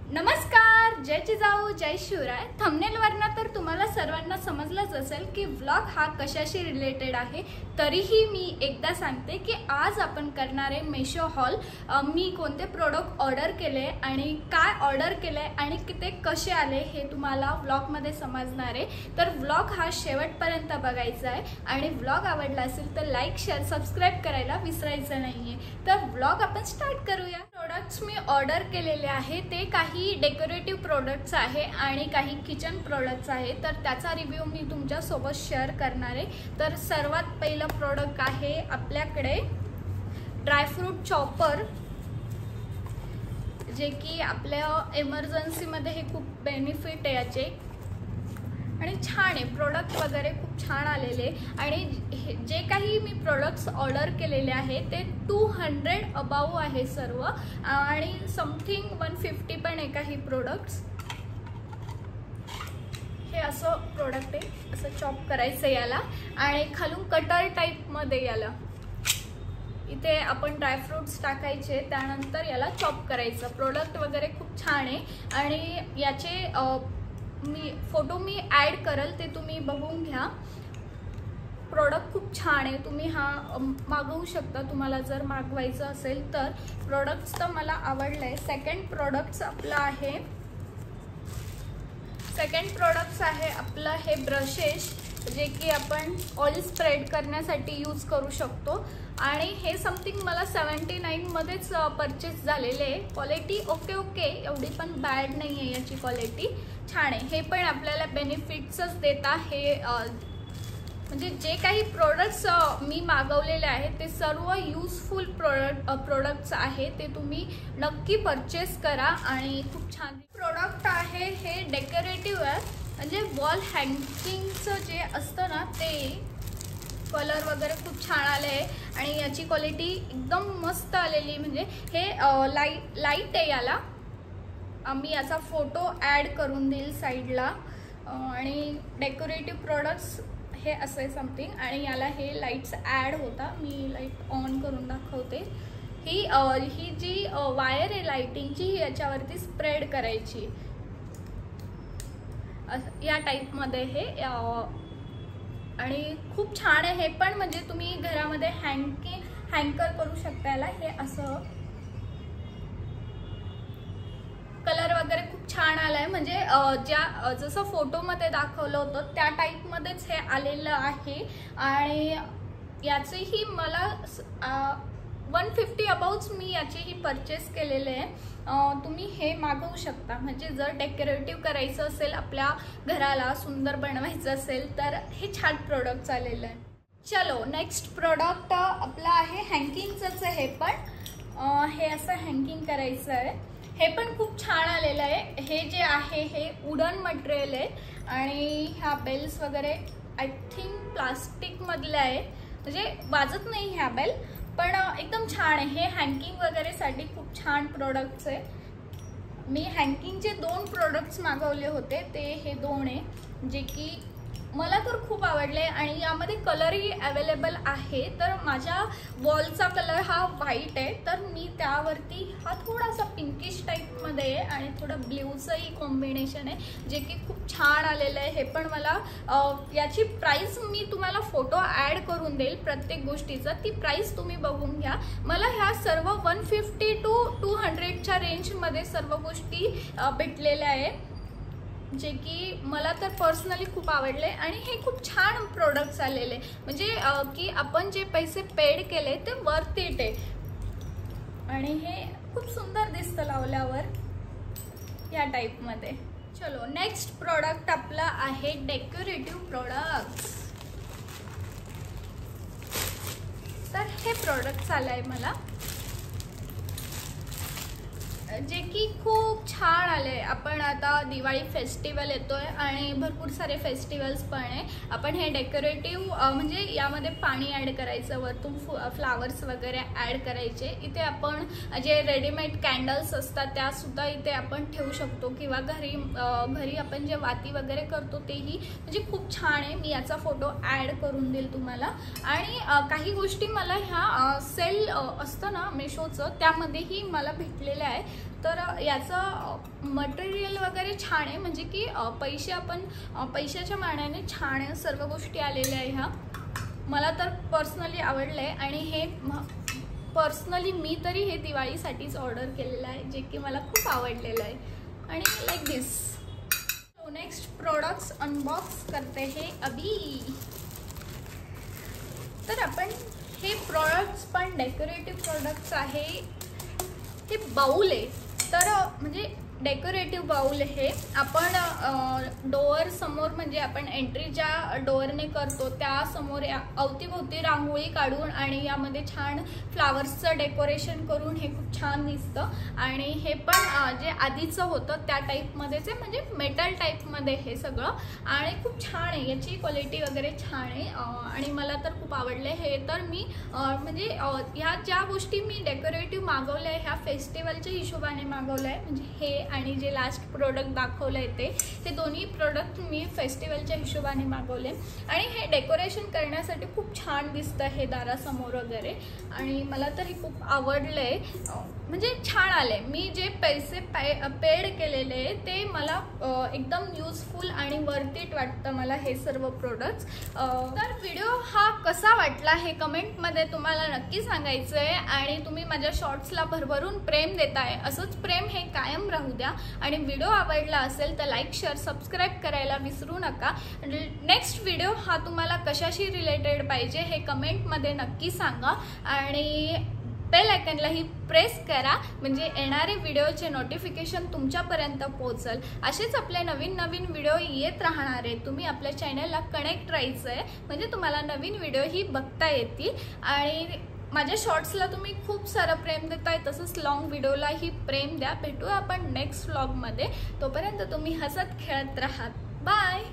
नमस्कार, जय जिजाऊ, जय शिवराय। थंबनेल वरनं तर तुम्हाला सर्वांना समजलंच असेल की व्लॉग हा कशाशी रिलेटेड आहे। तरीही मी एकदा सांगते की आज आपण करणार आहे मेशो हॉल। मी कोणते प्रोडक्ट ऑर्डर केले आणि काय ऑर्डर केले आणि ते कसे आले हे तुम्हाला व्लॉग मध्ये समजणार आहे। तर व्लॉग हा शेवटपर्यंत बघायचा आहे आणि व्लॉग आवडला असेल तर लाईक, शेअर, सबस्क्राइब करायला विसरायचं नाहीये। तर व्लॉग आपण स्टार्ट करूया। प्रोडक्ट्स मी ऑर्डर केलेले आहे ते काही डेकोरेटिव्ह प्रोडक्ट्स आहे आणि काही किचन प्रोडक्ट्स आहे। तर त्याचा रिव्ह्यू मी तुमच्या सोबत शेअर करणार आहे। तर सर्वात पहिलं प्रोडक्ट आहे आपल्याकडे ड्रायफ्रूट चॉपर, जे की आपल्या इमर्जन्सी मध्ये हे खूप बेनिफिट आहे याचे आणि छान आहे। प्रोडक्ट वगैरे खूप छान आलेले आणि जे काही मी प्रोडक्ट्स ऑर्डर केलेले आहे ते 200 अबाव आहे सर्व आणि समथिंग 150 पण आहे काही प्रोडक्ट्स। हे असं प्रोडक्ट आहे, असं चॉप करायचं याला आणि खालून कटर टाइप मध्ये याला इथे आपण ड्रायफ्रुट्स टाकायचे, त्यानंतर याला चॉप करायचं। प्रोडक्ट वगैरे खूप छान आहे आणि याचे फोटो मी ॲड करल, ते तुम्ही बघून घ्या। प्रोडक्ट खूप छान आहे, तुम्ही हा मागवू शकता तुम्हाला जर मागवायचं असेल तर। प्रोडक्ट्स तर मला आवडले। सेकंड प्रोडक्ट्स आहे आपलं हे ब्रशेस, जे की आपण ऑइल स्प्रेड करण्यासाठी यूज करू शकतो आणि हे समथिंग मला 79 मध्येच परचेस झालेले आहे। क्वालिटी ओके, एवढी पण बॅड नाही आहे, याची क्वालिटी छान आहे। हे पण आपल्याला बेनिफिट्सच देता। हे म्हणजे जे काही प्रोडक्ट्स मी मागवलेले आहेत ते सर्व यूजफुल प्रोडक्ट्स आहे, ते तुम्ही नक्की परचेस करा आणि खूप छान प्रोडक्ट आहे। हे डेकोरेटिव्ह आहे, म्हणजे वॉल हँगिंगचं जे असतं ना ते। कलर वगैरे खूप छान आले आणि याची क्वालिटी एकदम मस्त आलेली। म्हणजे हे लाईट आहे, याला मी याचा फोटो ॲड करून देईल साईडला। आणि डेकोरेटिव्ह प्रोडक्ट्स हे असे समथिंग आणि याला हे लाईट्स ॲड होता। मी लाईट ऑन करून दाखवते। ही जी वायर आहे लाइटिंगची, ही याच्यावरती स्प्रेड करायची या टाईपमध्ये हे आणि खूप छान आहे हे पण। म्हणजे तुम्ही घरामध्ये हँकर करू शकता याला। हे असं कलर वगैरे खूप छान आलाय, म्हणजे जसं फोटोमध्ये दाखवलं होतं त्या टाईपमध्येच हे आलेलं आहे आणि याचेही मला 150 अबाउट्स मी याचेही परचेस केलेले आहे। तुम्ही हे मागवू शकता, म्हणजे जर डेकोरेटिव्ह करायचं असेल, आपल्या घराला सुंदर बनवायचं असेल तर हे छान प्रोडक्ट आलेलं आहे। चलो नेक्स्ट प्रोडक्ट आपलं आहे हँगिंगचंच आहे। हे पण हे असं हँगिंग करायचं आहे। हे पण खूप छान आलेलं आहे। हे जे आहे हे वुडन मटेरियल आहे आणि ह्या बेल्स वगैरे आय थिंक प्लास्टिक मधले आहे, म्हणजे वाजत नाही ह्या बेल, पण एकदम छान आहे। हे हँगिंग वगैरे साठी खूप छान प्रोडक्ट्स आहे। मी हँगिंगचे 2 प्रोडक्ट्स मागवले होते, ते हे 2 आहे जे की मला तर खूप आवडले आणि यामध्ये कलरही अवेलेबल आहे। तर माझ्या वॉलचा कलर हा व्हाईट आहे, तर मी त्यावरती हा थोडासा पिंकिश टाईपमध्ये आहे आणि थोडं ब्ल्यूचंही कॉम्बिनेशन आहे, जे की खूप छान आलेलं आहे। हे पण मला याची प्राइस मी तुम्हाला फोटो ॲड करून देईल प्रत्येक गोष्टीचा, ती प्राइस तुम्ही बघून घ्या। मला ह्या सर्व 150 to 200च्या रेंजमध्ये सर्व गोष्टी भेटलेल्या आहे, जे की मला तर पर्सनली खूप आवडले आणि हे खूप छान प्रोडक्ट्स आलेले, म्हणजे की आपण जे पैसे पेड केले ते वर्थ इट आहे आणि हे खूप सुंदर दिसतं लावल्यावर या टाईपमध्ये। चलो नेक्स्ट प्रोडक्ट आपला आहे डेकोरेटिव्ह प्रोडक्ट्स। तर हे प्रोडक्ट्स आलंय मला, जे की खूप छान आले। आपण आता दिवाळी फेस्टिवल येतोय आणि भरपूर सारे फेस्टिवल्स पण आहे। आपण हे डेकोरेटिव्ह म्हणजे यामध्ये पाणी ॲड करायचं, वरतून फ्लावर्स वगैरे ॲड करायचे। इथे आपण जे रेडीमेड कॅन्डल्स असतात त्या सुद्धा इथे आपण ठेवू शकतो किंवा घरी आपण जे वाती वगैरे करतो तेही, म्हणजे खूप छान आहे। मी याचा फोटो ॲड करून देईल तुम्हाला। आणि काही गोष्टी मला ह्या सेल असतं ना मेशोचं, त्यामध्येही मला भेटलेल्या आहे। तर याचं मटेरियल वगैरे छान आहे, म्हणजे की पैशाच्या मानाने छान आहे, सर्व गोष्टी आलेल्या आहे ह्या. मला तर पर्सनली आवडलं आहे आणि हे पर्सनली मी तरी हे दिवाळीसाठीच ऑर्डर केलेलं आहे, जे की मला खूप आवडलेलं आहे. आणि लाईक दिस. नेक्स्ट प्रोडक्ट्स अनबॉक्स करते हे अभी. तर आपण हे प्रोडक्ट्स पण डेकोरेटिव्ह प्रोडक्ट्स आहे. हे बाउल आहे, तर म्हणजे डेकोरेटिव्ह बाउल हे आपण डोअर समोर, म्हणजे आपण एंट्री ज्या डोअरने करतो त्या समोर अवतीभोवती रांगोळी काढून आणि यामध्ये छान फ्लावर्सचं डेकोरेशन करून हे खूप छान दिसतं. आणि हे पण जे आधीचं होतं त्या टाईपमध्येच आहे, म्हणजे मेटल टाईपमध्ये हे सगळं, आणि खूप छान आहे. याची क्वालिटी वगैरे छान आहे आणि मला तर खूप आवडले हे. तर मी म्हणजे ह्या ज्या गोष्टी मी डेकोरेटिव्ह मागवल्या आहे ह्या फेस्टिवलच्या हिशोबाने मागवल्या आहे. म्हणजे हे आणि जे लास्ट प्रोडक्ट दाखवलं आहे ते दोन्ही प्रोडक्ट मी फेस्टिवलच्या हिशोबाने मागवले. आणि हे डेकोरेशन करण्यासाठी खूप छान दिसतं हे दारासमोर वगैरे, आणि मला तर हे खूप आवडलं आहे. म्हणजे छान आले. मी जे पैसे पेड केलेले ते मला एकदम युजफुल आणि वर्थ इट वाटतं मला हे सर्व प्रोडक्ट्स. तर व्हिडिओ हा कसा वाटला हे कमेंटमध्ये तुम्हाला नक्की सांगायचं आहे. आणि तुम्ही माझ्या शॉर्ट्सला भरभरून प्रेम देताय, असंच प्रेम हे कायम राहू द्या. आणि व्हिडिओ आवडला असेल तर लाईक शेअर सबस्क्राईब करायला विसरू नका. नेक्स्ट व्हिडिओ हा तुम्हाला कशाशी रिलेटेड पाहिजे हे कमेंटमध्ये नक्की सांगा. आणि बेल आयकॉनलाही प्रेस करा, म्हणजे येणारे व्हिडिओचे नोटिफिकेशन तुमच्यापर्यंत पोहोचल. असेच आपले नवीन नवीन व्हिडिओ येत राहणार आहेत. तुम्ही आपल्या चॅनलला कनेक्ट राहायचं आहे, म्हणजे तुम्हाला नवीन व्हिडिओही बघता येतील. आणि माझ्या शॉर्ट्सला तुम्ही खूप सारं प्रेम देताय, तसंच लॉंग व्हिडिओलाही प्रेम द्या. भेटूया आपण नेक्स्ट व्लॉगमध्ये. तोपर्यंत तुम्ही हसत खेळत राहा. बाय.